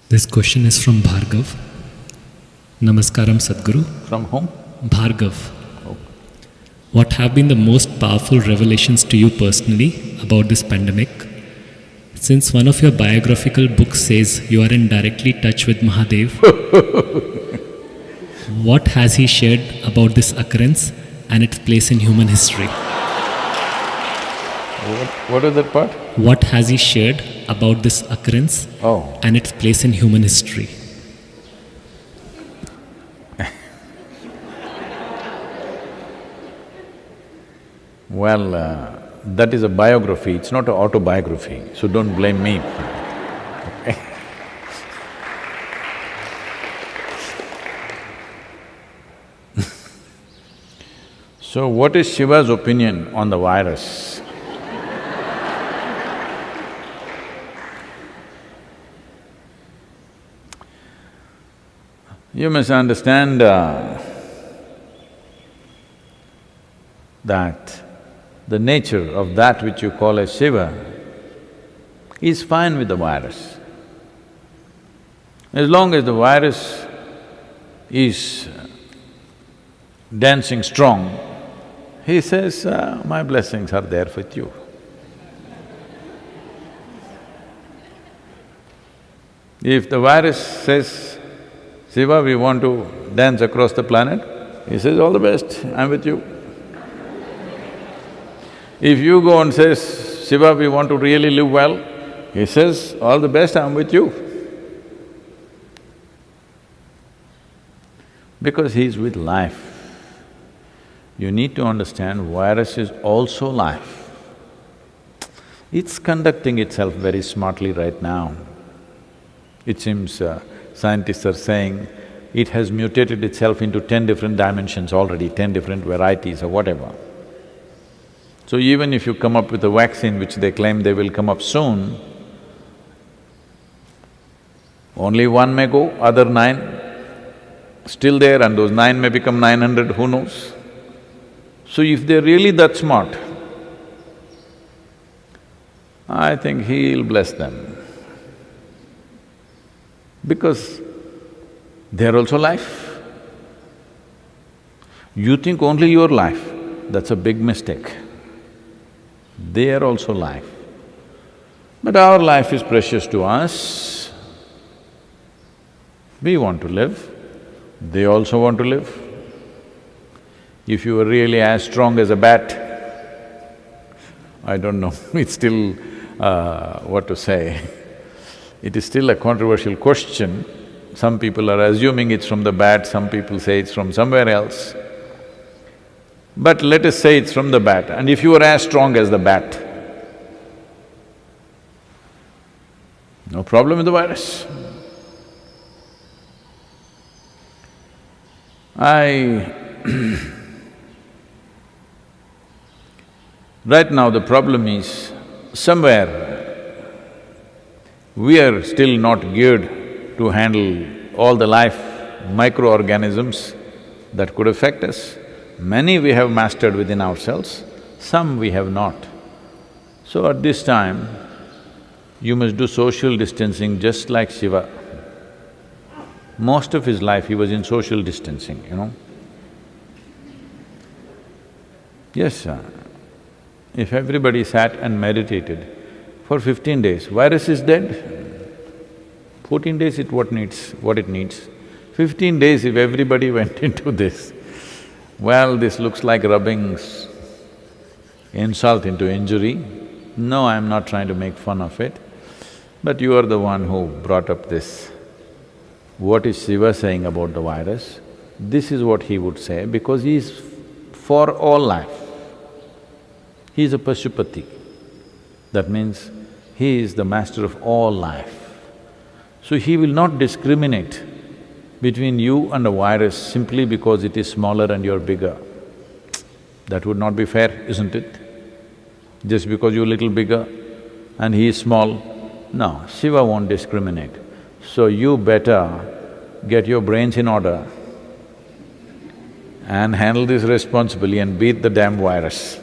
This question is from Bhargav. Namaskaram Sadhguru. From whom? Bhargav. Oh. What have been the most powerful revelations to you personally about this pandemic? Since one of your biographical books says you are in directly touch with Mahadev, what has he shared about this occurrence and its place in human history? What is that part? What has he shared about this occurrence and its place in human history? Well, that is a biography, it's not an autobiography, so don't blame me. So what is Shiva's opinion on the virus? You must understand that the nature of that which you call as Shiva is fine with the virus. As long as the virus is dancing strong, he says, my blessings are there with you. If the virus says, Shiva, we want to dance across the planet, he says, all the best, I'm with you. If you go and says, Shiva, we want to really live well, he says, all the best, I'm with you. Because he's with life. You need to understand virus is also life. It's conducting itself very smartly right now. It seems scientists are saying it has mutated itself into 10 different dimensions already, 10 different varieties or whatever. So even if you come up with a vaccine which they claim they will come up soon, only one may go, other 9 still there, and those 9 may become 900, who knows? So if they're really that smart, I think he'll bless them. Because they're also life. You think only your life, that's a big mistake. They are also life. But our life is precious to us. We want to live, they also want to live. If you were really as strong as a bat, I don't know, it's still… what to say. It is still a controversial question. Some people are assuming it's from the bat, some people say it's from somewhere else. But let us say it's from the bat, and if you were as strong as the bat, no problem with the virus. Right now the problem is, somewhere we are still not geared to handle all the life microorganisms that could affect us. Many we have mastered within ourselves, some we have not. So at this time, you must do social distancing just like Shiva. Most of his life he was in social distancing, you know. Yes, if everybody sat and meditated for 15 days, virus is dead. 14 days what it needs. 15 days if everybody went into this, well, this looks like rubbing insult into injury. No, I'm not trying to make fun of it, but you are the one who brought up this. What is Shiva saying about the virus? This is what he would say, because he is for all life. He is a Pashupati. That means he is the master of all life. So he will not discriminate between you and a virus simply because it is smaller and you're bigger. That would not be fair, isn't it? Just because you're little bigger and he is small, no, Shiva won't discriminate. So you better get your brains in order and handle this responsibly and beat the damn virus.